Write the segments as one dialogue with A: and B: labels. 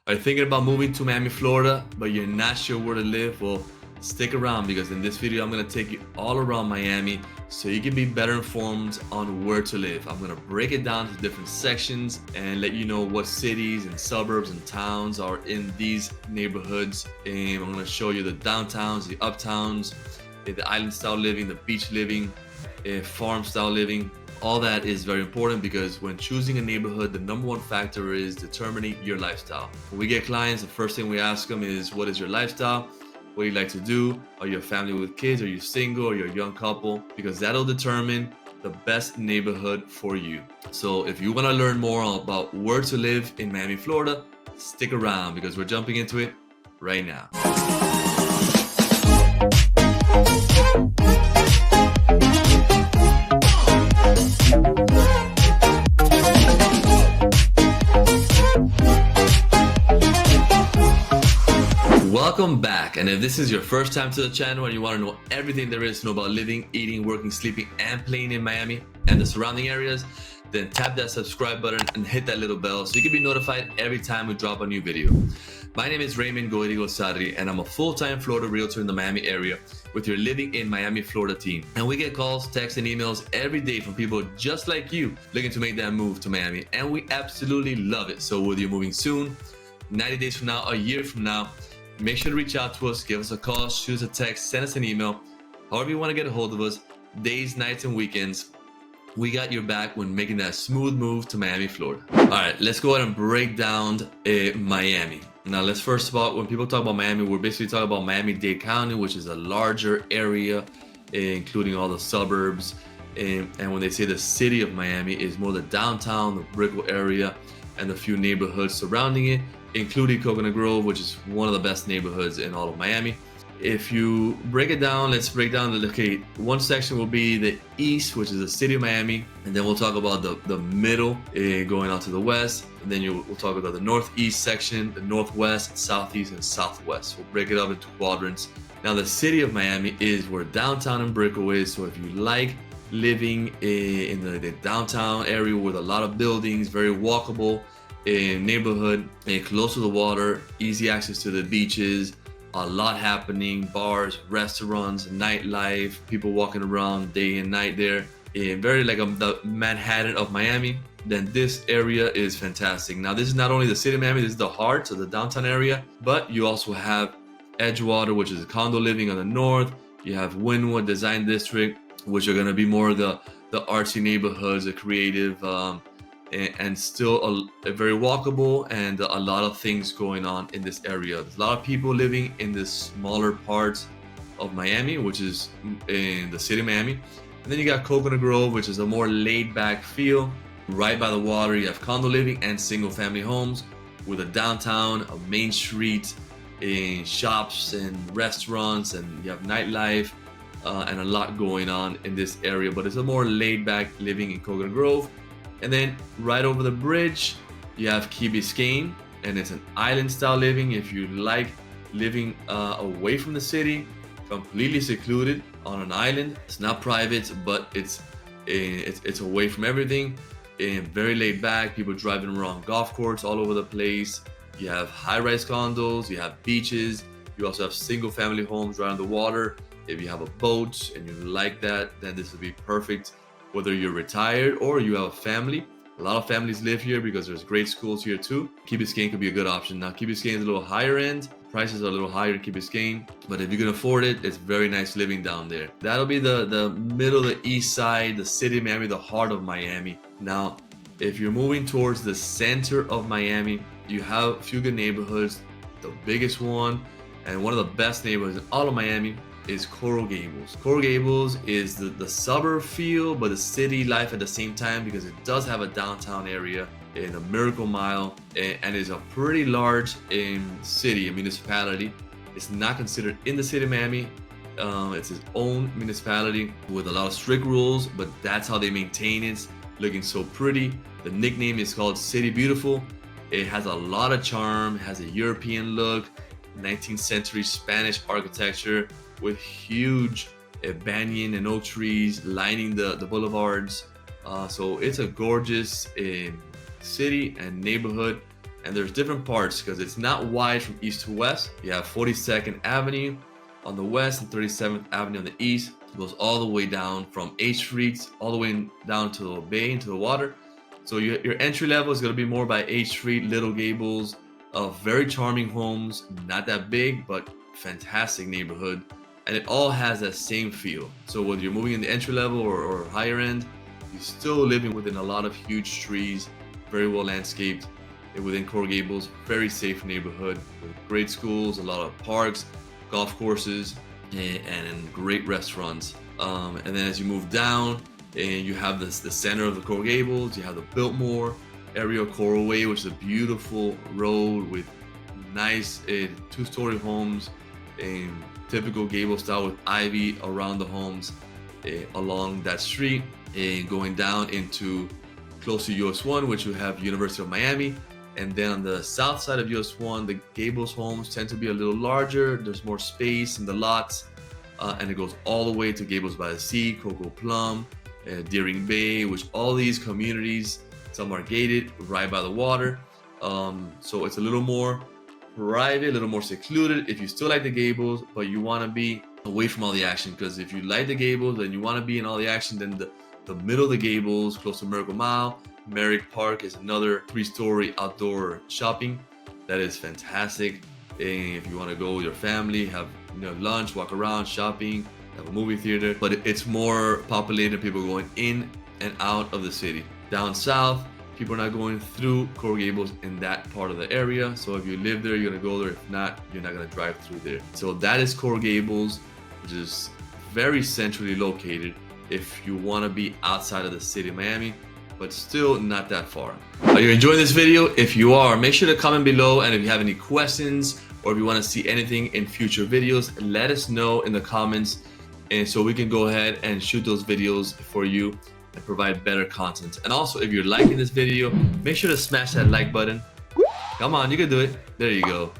A: Are you thinking about moving to Miami, Florida, but you're not sure where to live? Well, stick around because in this video, I'm gonna take you all around Miami so you can be better informed on where to live. I'm gonna break it down to different sections and let you know what cities and suburbs and towns are in these neighborhoods. And I'm gonna show you the downtowns, the uptowns, the island style living, the beach living, farm style living. All that is very important because when choosing a neighborhood, the number one factor is determining your lifestyle. When we get clients, the first thing we ask them is, what is your lifestyle? What do you like to do? Are you a family with kids? Are you single? Are you a young couple? Because that'll determine the best neighborhood for you. So if you want to learn more about where to live in Miami, Florida, stick around because we're jumping into it right now. Welcome back, and if this is your first time to the channel and you want to know everything there is to know about living, eating, working, sleeping, and playing in Miami and the surrounding areas, then tap that subscribe button and hit that little bell so you can be notified every time we drop a new video. My name is Raymond Goirigolzarri, and I'm a full-time Florida realtor in the Miami area with your Living in Miami, Florida team. And we get calls, texts, and emails every day from people just like you looking to make that move to Miami, and we absolutely love it. So whether you're moving soon, 90 days from now, a year from now, make sure to reach out to us, give us a call, shoot us a text, send us an email, however you want to get a hold of us, days, nights, and weekends. We got your back when making that smooth move to Miami, Florida. All right, let's go ahead and break down Miami. Now, let's first of all, when people talk about Miami, we're basically talking about Miami-Dade County, which is a larger area, including all the suburbs. And when they say the city of Miami, is more the downtown, the Brickell area, and the few neighborhoods surrounding it, including Coconut Grove, which is one of the best neighborhoods in all of Miami. If you break it down, let's break down the locate. One section will be the east, which is the city of Miami, and then we'll talk about the middle going out to the west, and then we'll talk about the northeast section, the northwest, southeast, and southwest. We'll break it up into quadrants. Now, the city of Miami is where downtown and Brickell is, so if you like living in the downtown area with a lot of buildings, very walkable neighborhood, close to the water, easy access to the beaches, a lot happening, bars, restaurants, nightlife, people walking around day and night there, very like the Manhattan of Miami, then this area is fantastic. Now, this is not only the city of Miami, this is the heart of the downtown area, but you also have Edgewater, which is condo living on the north. You have Wynwood Design District, which are going to be more the artsy neighborhoods, the creative, and still a very walkable, and a lot of things going on in this area. There's a lot of people living in the smaller parts of Miami, which is in the city of Miami. And then you got Coconut Grove, which is a more laid-back feel. Right by the water, you have condo living and single-family homes with a downtown, a main street, shops and restaurants, and you have nightlife and a lot going on in this area. But it's a more laid-back living in Coconut Grove. And then right over the bridge, you have Key Biscayne, and it's an island style living. If you like living away from the city, completely secluded on an island, it's not private, but it's away from everything, and very laid back. People driving around golf courses all over the place. You have high-rise condos, you have beaches, you also have single family homes right on the water. If you have a boat and you like that, then this would be perfect. Whether you're retired or you have a family, a lot of families live here because there's great schools here too. Key Biscayne could be a good option. Now, Key Biscayne is a little higher end. Prices are a little higher in Key Biscayne, but if you can afford it, it's very nice living down there. That'll be the middle, the east side, the city of Miami, the heart of Miami. Now, if you're moving towards the center of Miami, you have a few good neighborhoods. The biggest one and one of the best neighborhoods in all of Miami is Coral Gables. Coral Gables is the suburb feel, but the city life at the same time, because it does have a downtown area in a Miracle Mile, and is a pretty large city, a municipality. It's not considered in the city of Miami. It's its own municipality with a lot of strict rules, but that's how they maintain it, looking so pretty. The nickname is called City Beautiful. It has a lot of charm, has a European look, 19th century Spanish architecture with huge banyan and oak trees lining the boulevards. So it's a gorgeous city and neighborhood, And there's different parts because it's not wide from east to west. You have 42nd Avenue on the west and 37th Avenue on the east. It goes all the way down from H Street all the way down to the bay, into the water. So your entry level is going to be more by H Street, Little Gables, very charming homes, not that big, but fantastic neighborhood. And it all has that same feel. So whether you're moving in the entry level or higher end, you're still living within a lot of huge trees, very well landscaped. Within Coral Gables, very safe neighborhood with great schools, a lot of parks, golf courses, and great restaurants. And then as you move down, and you have the center of the Coral Gables, you have the Biltmore area, Coral Way, which is a beautiful road with nice two-story homes and typical gable style with ivy around the homes along that street, and going down into close to US 1, which you have University of Miami. And then on the south side of US 1, the Gables homes tend to be a little larger. There's more space in the lots, and it goes all the way to Gables by the Sea, Cocoa Plum, Deering Bay, which all these communities, some are gated right by the water. So it's a little more private, a little more secluded if you still like the Gables, but you want to be away from all the action. Because if you like the Gables and you want to be in all the action, then the middle of the Gables, close to Miracle Mile, Merrick Park is another 3-story outdoor shopping that is fantastic. And if you want to go with your family, have lunch, walk around, shopping, have a movie theater, but it's more populated, people going in and out of the city. Down south, people are not going through Coral Gables in that part of the area. So if you live there, you're gonna go there. If not, you're not gonna drive through there. So that is Coral Gables, which is very centrally located if you want to be outside of the city of Miami, but still not that far. Are you enjoying this video? If you are, make sure to comment below, and if you have any questions or if you want to see anything in future videos, let us know in the comments, and so we can go ahead and shoot those videos for you and provide better content. And also, if you're liking this video, make sure to smash that like button. Come on, you can do it. There you go.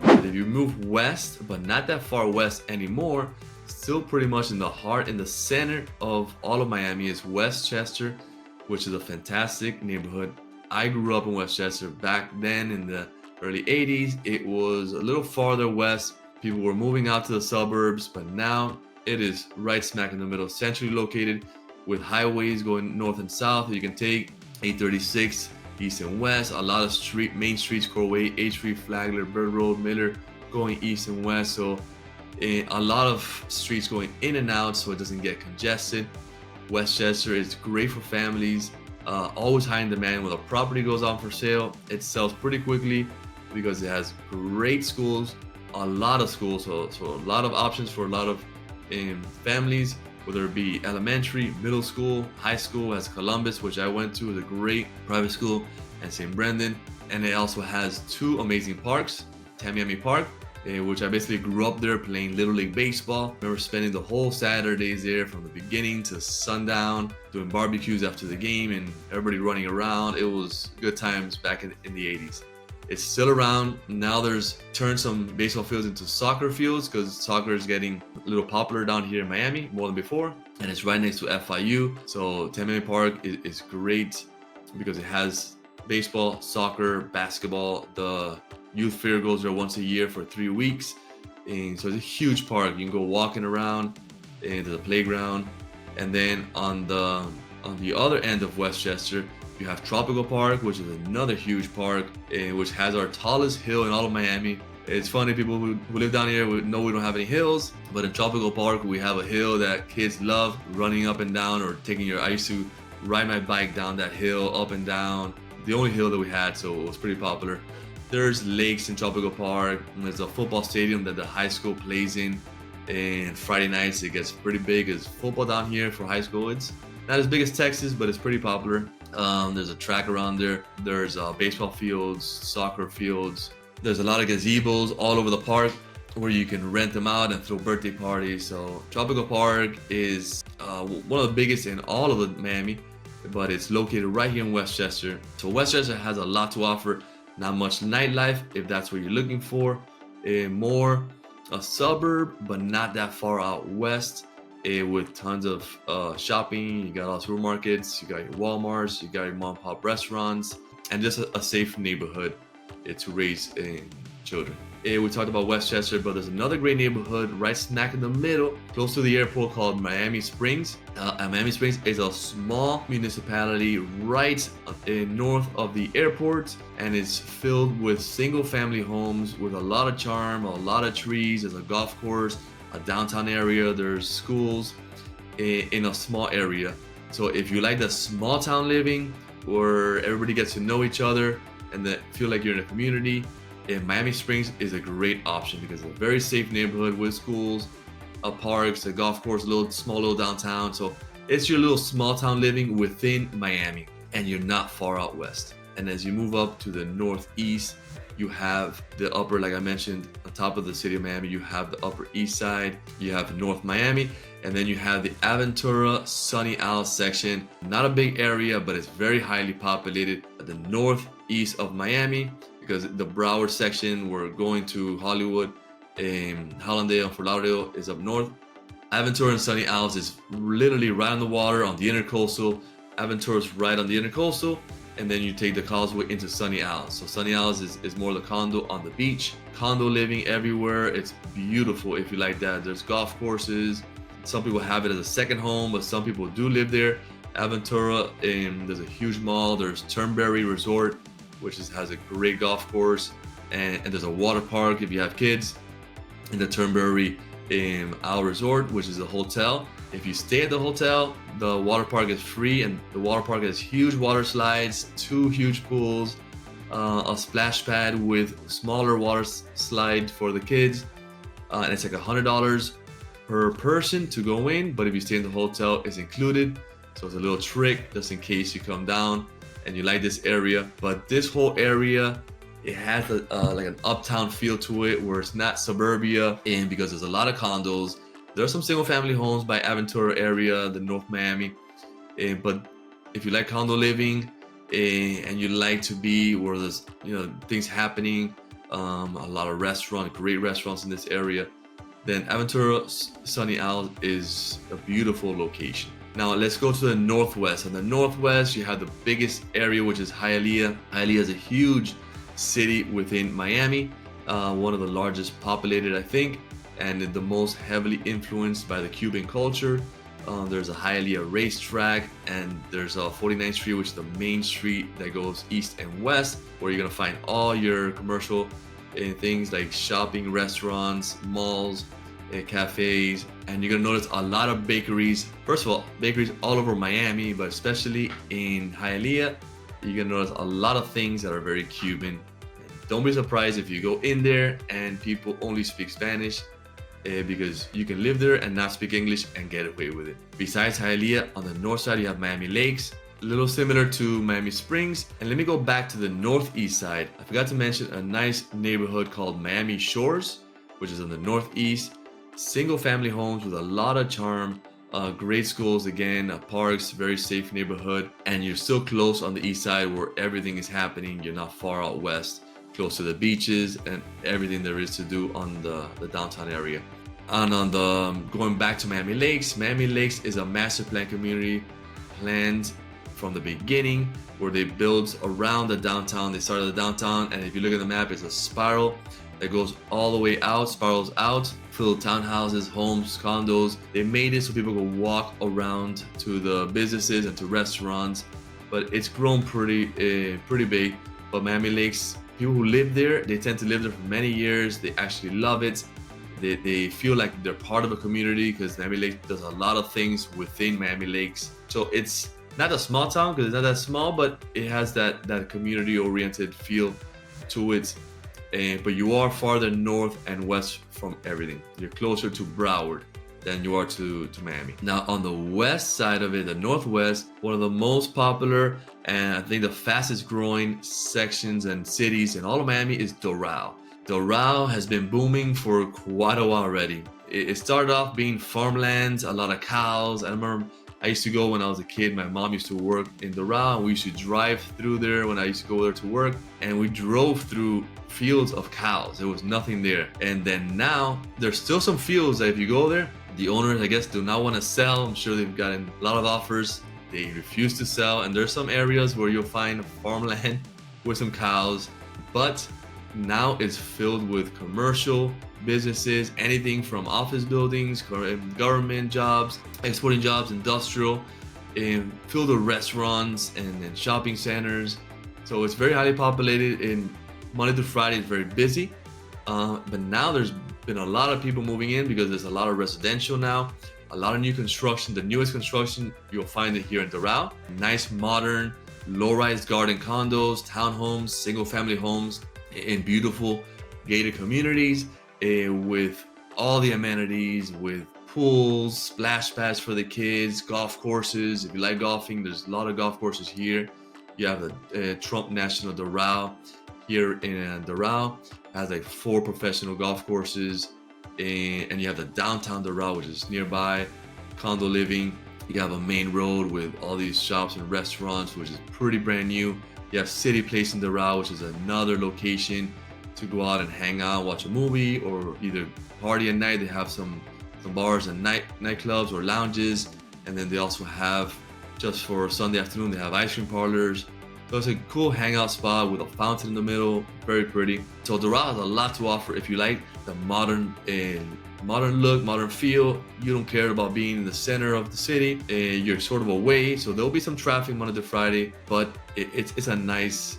A: And if you move west, but not that far west anymore, still pretty much in the heart, in the center of all of Miami, is Westchester, which is a fantastic neighborhood. I grew up in Westchester back then in the early 80s. It was a little farther west. People were moving out to the suburbs, but now it is right smack in the middle, centrally located with highways going north and south. You can take 836 east and west, a lot of main streets, Coral Way, H Street, Flagler, Bird Road, Miller, going east and west. So a lot of streets going in and out so it doesn't get congested. Westchester is great for families, always high in demand. When a property goes on for sale, it sells pretty quickly because it has great schools, a lot of schools, so a lot of options for a lot of families, whether it be elementary, middle school, high school. Has Columbus, which I went to, is a great private school, and St. Brendan. And it also has 2 amazing parks, Tamiami Park, which I basically grew up there playing Little League Baseball. I remember spending the whole Saturdays there from the beginning to sundown, doing barbecues after the game and everybody running around. It was good times back in the 80s. It's still around. Now there's turned some baseball fields into soccer fields because soccer is getting a little popular down here in Miami more than before. And it's right next to FIU. So Tamiami Park is great because it has baseball, soccer, basketball. The youth fair goes there once a year for 3 weeks, and so it's a huge park. You can go walking around, and there's a playground. And then on the other end of Westchester, you have Tropical Park, which is another huge park, which has our tallest hill in all of Miami. It's funny, people who live down here know we don't have any hills, but in Tropical Park we have a hill that kids love running up and down, or I used to ride my bike down that hill up and down. The only hill that we had, so it was pretty popular. There's lakes in Tropical Park. There's a football stadium that the high school plays in, and Friday nights it gets pretty big. As football down here for high school, it's not as big as Texas, but it's pretty popular. There's a track around there. There's baseball fields, soccer fields. There's a lot of gazebos all over the park where you can rent them out and throw birthday parties. So Tropical Park is one of the biggest in all of Miami, but it's located right here in Westchester. So Westchester has a lot to offer. Not much nightlife if that's what you're looking for. More a suburb, but not that far out west, with tons of shopping. You got all supermarkets, you got your Walmarts, you got your mom and pop restaurants, and just a safe neighborhood. to raise children. We talked about Westchester, but there's another great neighborhood right smack in the middle, close to the airport, called Miami Springs. And Miami Springs is a small municipality right north of the airport, and it's filled with single-family homes with a lot of charm, a lot of trees. There's a golf course, a downtown area, there's schools in a small area. So if you like the small town living where everybody gets to know each other and that feel like you're in a community, Miami Springs is a great option because it's a very safe neighborhood with schools, parks, a golf course, small little downtown. So it's your little small town living within Miami, and you're not far out west. And as you move up to the northeast, you have the upper, like I mentioned, on top of the city of Miami, you have the Upper East Side, you have North Miami, and then you have the Aventura Sunny Isles section. Not a big area, but it's very highly populated at the northeast of Miami, because the Broward section, we're going to Hollywood, Hallandale and Fort Lauderdale is up north. Aventura and Sunny Isles is literally right on the water on the intercoastal. Aventura is right on the intercoastal, and then you take the causeway into Sunny Isles. So Sunny Isles is more the condo on the beach. Condo living everywhere. It's beautiful if you like that. There's golf courses. Some people have it as a second home, but some people do live there. Aventura, there's a huge mall. There's Turnberry Resort, which has a great golf course, and there's a water park if you have kids, in the Turnberry Isle Resort, which is a hotel. If you stay at the hotel, the water park is free, and the water park has huge water slides, 2 huge pools, a splash pad with smaller water slide for the kids, and it's like $100 per person to go in, but if you stay in the hotel, it's included. So it's a little trick just in case you come down and you like this area. But this whole area, it has like an uptown feel to it, where it's not suburbia, and because there's a lot of condos. There are some single family homes by Aventura area, the North Miami, but if you like condo living and you like to be where there's things happening, a lot of great restaurants in this area, then Aventura Sunny Isles is a beautiful location. Now let's go to the northwest. In the northwest, you have the biggest area, which is Hialeah. Hialeah is a huge city within Miami, one of the largest populated, I think, and the most heavily influenced by the Cuban culture. There's a Hialeah racetrack, and there's a 49th Street, which is the main street that goes east and west, where you're gonna find all your commercial things like shopping, restaurants, malls, cafes, and you're gonna notice a lot of bakeries. First of all, bakeries all over Miami, but especially in Hialeah, you're gonna notice a lot of things that are very Cuban. Don't be surprised if you go in there and people only speak Spanish, because you can live there and not speak English and get away with it. Besides Hialeah, on the north side, you have Miami Lakes, a little similar to Miami Springs. And let me go back to the northeast side. I forgot to mention a nice neighborhood called Miami Shores, which is in the northeast. Single family homes with a lot of charm, great schools, again, parks, very safe neighborhood, and you're still close on the east side where everything is happening. You're not far out west, close to the beaches and everything there is to do on the downtown area. And on the going back to Miami Lakes is a master plan community planned from the beginning, where they built around the downtown. They started the downtown, and if you look at the map, it's a spiral that goes all the way out, spirals out, filled townhouses, homes, condos. They made it so people could walk around to the businesses and to restaurants, but it's grown pretty big. But Miami Lakes, people who live there, they tend to live there for many years. They actually love it. They feel like they're part of a community, because Miami Lakes does a lot of things within Miami Lakes. So it's not a small town, because it's not that small, but it has that community-oriented feel to it. But you are farther north and west from everything. You're closer to Broward than you are to Miami. Now on the west side of it, the northwest, one of the most popular and I think the fastest growing sections and cities in all of Miami is Doral. Doral has been booming for quite a while already. It started off being farmlands, a lot of cows. I remember I used to go when I was a kid. My mom used to work in Doral, and we used to drive through there when I used to go there to work, and we drove through fields of cows. There was nothing there. And then now there's still some fields that if you go there, the owners, I guess, do not want to sell. I'm sure they've gotten a lot of offers. They refuse to sell, and there's some areas where you'll find farmland with some cows. but now it's filled with commercial businesses, anything from office buildings, government jobs, exporting jobs, industrial, and filled with restaurants and shopping centers. So it's very highly populated. In Monday to Friday, it's very busy. But now there's been a lot of people moving in because there's a lot of residential now, a lot of new construction. The newest construction, you'll find it here in Doral. Nice, modern, low-rise garden condos, townhomes, single-family homes in beautiful gated communities with all the amenities, with pools, splash pads for the kids, golf courses. If you like golfing, there's a lot of golf courses here. You have the Trump National Doral here in Doral. Has like 4 professional golf courses, and you have the downtown Doral, which is nearby, condo living. You have a main road with all these shops and restaurants, which is pretty brand new. You have City Place in Doral, which is another location to go out and hang out, watch a movie, or either party at night. They have some bars and nightclubs or lounges, and then they also have, just for Sunday afternoon, they have ice cream parlors. So it's a cool hangout spot with a fountain in the middle, very pretty. So Doral has a lot to offer if you like the modern look, modern feel. You don't care about being in the center of the city. You're sort of away, so there'll be some traffic Monday to Friday, but it's a nice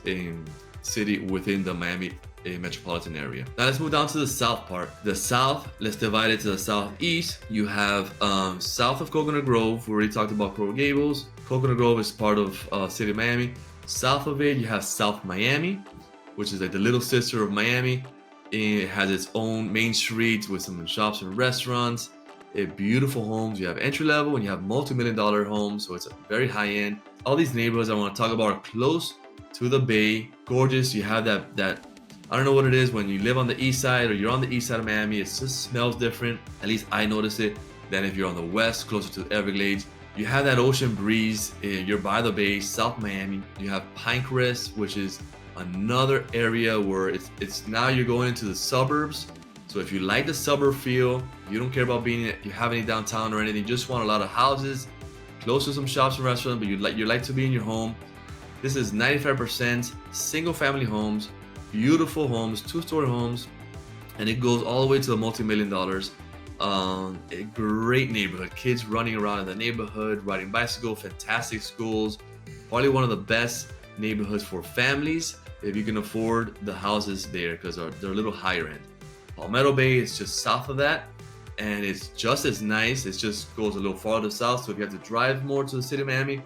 A: city within the Miami metropolitan area. Now let's move down to the south part. The south, let's divide it to the southeast. You have south of Coconut Grove. We already talked about Coral Gables. Coconut Grove is part of city of Miami. South of it, you have South Miami, which is like the little sister of Miami. It has its own main streets with some shops and restaurants. Beautiful homes. You have entry level and you have multi-million-dollar homes, so it's a very high end. All these neighborhoods I want to talk about are close to the bay. Gorgeous. You have that I don't know what it is when you live on the east side or you're on the east side of Miami. It just smells different. At least I notice it. Than if you're on the west, closer to the Everglades. You have that ocean breeze. You're by the bay, South Miami. You have Pinecrest, which is another area where it's now you're going into the suburbs. So if you like the suburb feel, you don't care about you have any downtown or anything, you just want a lot of houses, close to some shops and restaurants, but you like to be in your home. This is 95% single family homes, beautiful homes, 2-story homes, and it goes all the way to the multi-million dollars. A great neighborhood, kids running around in the neighborhood, riding bicycle, fantastic schools, probably one of the best neighborhoods for families if you can afford the houses there, because they're a little higher end. Palmetto Bay is just south of that, and it's just as nice. It just goes a little farther south, so if you have to drive more to the city of Miami,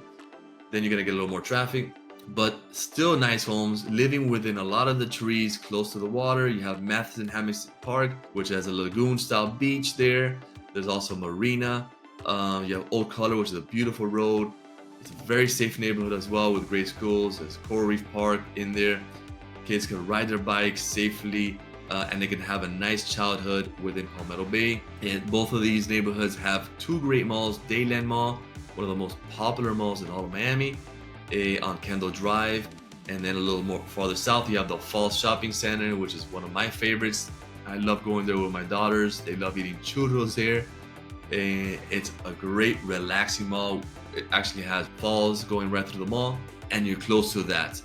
A: then you're gonna get a little more traffic. But still nice homes, living within a lot of the trees, close to the water. You have Matheson Hammock Park, which has a lagoon-style beach there. There's also marina. You have Old Color, which is a beautiful road. It's a very safe neighborhood as well with great schools. There's Coral Reef Park in there. Kids can ride their bikes safely, and they can have a nice childhood within Palmetto Bay. And both of these neighborhoods have 2 great malls. Dayland Mall, one of the most popular malls in all of Miami, on Kendall Drive, and then a little more farther south you have the Falls Shopping Center, which is one of my favorites. I love going there with my daughters. They love eating churros there, and it's a great relaxing mall. It actually has falls going right through the mall, and you're close to that.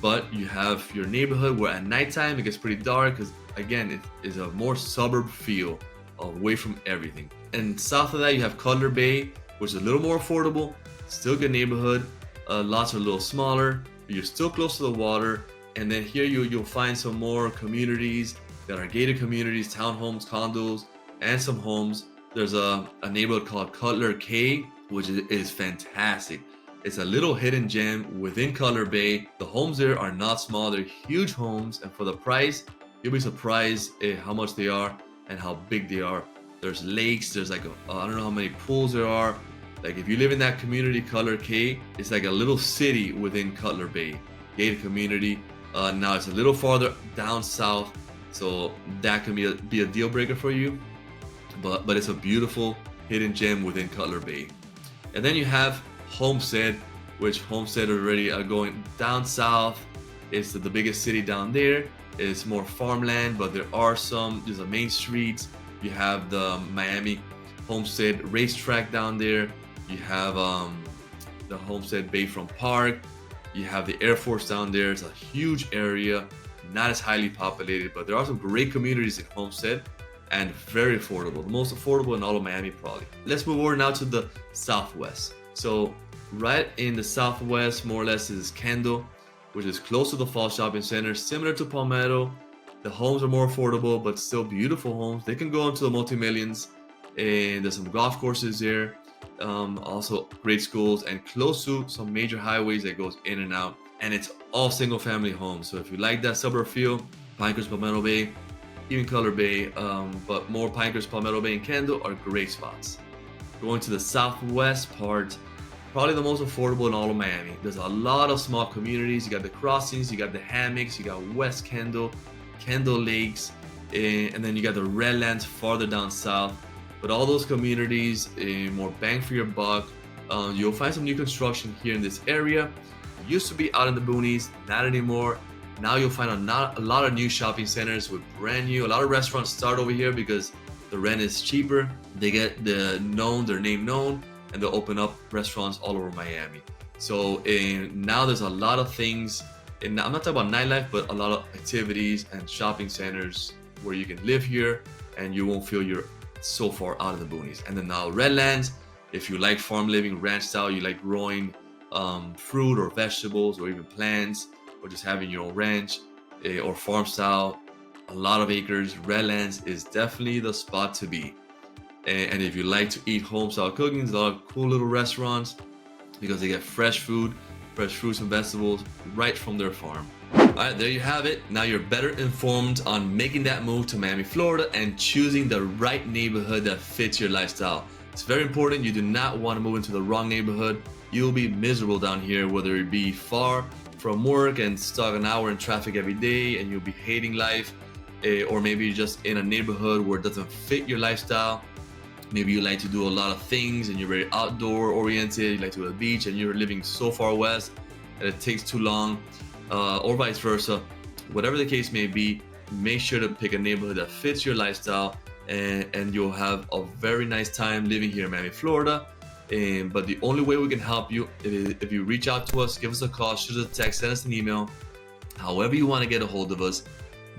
A: But you have your neighborhood where at nighttime it gets pretty dark, because again it is a more suburb feel, away from everything. And south of that you have Cutler Bay, which is a little more affordable, still good neighborhood. Lots are a little smaller, but you're still close to the water. And then here you'll find some more communities that are gated communities, townhomes, condos, and some homes. There's a neighborhood called Cutler Cay, which is fantastic. It's a little hidden gem within Cutler Bay. The homes there are not small, they're huge homes, and for the price, you'll be surprised how much they are and how big they are. There's lakes, there's like I don't know how many pools there are. Like if you live in that community, Cutler Cay, it's like a little city within Cutler Bay, gated community. Now it's a little farther down south, so that can be a deal breaker for you. But it's a beautiful hidden gem within Cutler Bay. And then you have Homestead, which Homestead already are going down south. It's the biggest city down there. It's more farmland, but there's a main street. You have the Miami Homestead racetrack down there. You have the Homestead Bayfront Park. You have the Air Force down there. It's a huge area, not as highly populated, but there are some great communities in Homestead and very affordable, the most affordable in all of Miami probably. Let's move over now to the Southwest. So right in the Southwest, more or less, is Kendall, which is close to the Fall Shopping Center, similar to Palmetto. The homes are more affordable, but still beautiful homes. They can go into the multi-millions, and there's some golf courses there. Also great schools, and close to some major highways that goes in and out. And it's all single family homes. So if you like that suburb feel, Pinecrest, Palmetto Bay, even Color Bay, but more Pinecrest, Palmetto Bay, and Kendall are great spots. Going to the Southwest part, probably the most affordable in all of Miami. There's a lot of small communities. You got the Crossings, you got the Hammocks, you got West Kendall, Kendall Lakes, and then you got the Redlands farther down south. But all those communities, more bang for your buck. You'll find some new construction here in this area. It used to be out in the boonies, not anymore. Now you'll find a lot of new shopping centers with brand new. A lot of restaurants start over here because the rent is cheaper. They get their name known, and they'll open up restaurants all over Miami. So now there's a lot of things. And I'm not talking about nightlife, but a lot of activities and shopping centers where you can live here and you won't feel you're so far out of the boonies. And then now Redlands, if you like farm living, ranch style, you like growing fruit or vegetables or even plants, or just having your own ranch or farm style, a lot of acres, Redlands is definitely the spot to be. And if you like to eat home style cooking, there's a lot of cool little restaurants because they get fresh food, fresh fruits and vegetables right from their farm. All right, there you have it. Now you're better informed on making that move to Miami, Florida, and choosing the right neighborhood that fits your lifestyle. It's very important. You do not want to move into the wrong neighborhood. You'll be miserable down here, whether it be far from work and stuck an hour in traffic every day and you'll be hating life, or maybe you're just in a neighborhood where it doesn't fit your lifestyle. Maybe you like to do a lot of things and you're very outdoor oriented, you like to go to the beach and you're living so far west that it takes too long, or vice versa. Whatever the case may be, make sure to pick a neighborhood that fits your lifestyle, and you'll have a very nice time living here in Miami, Florida. But the only way we can help you is if you reach out to us, give us a call, shoot us a text, send us an email, however you want to get a hold of us.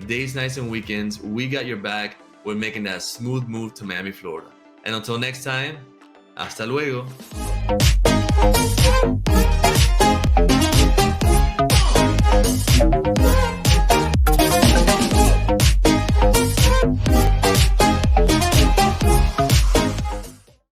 A: Days, nights, and weekends, we got your back. We're making that smooth move to Miami, Florida. And until next time, hasta luego.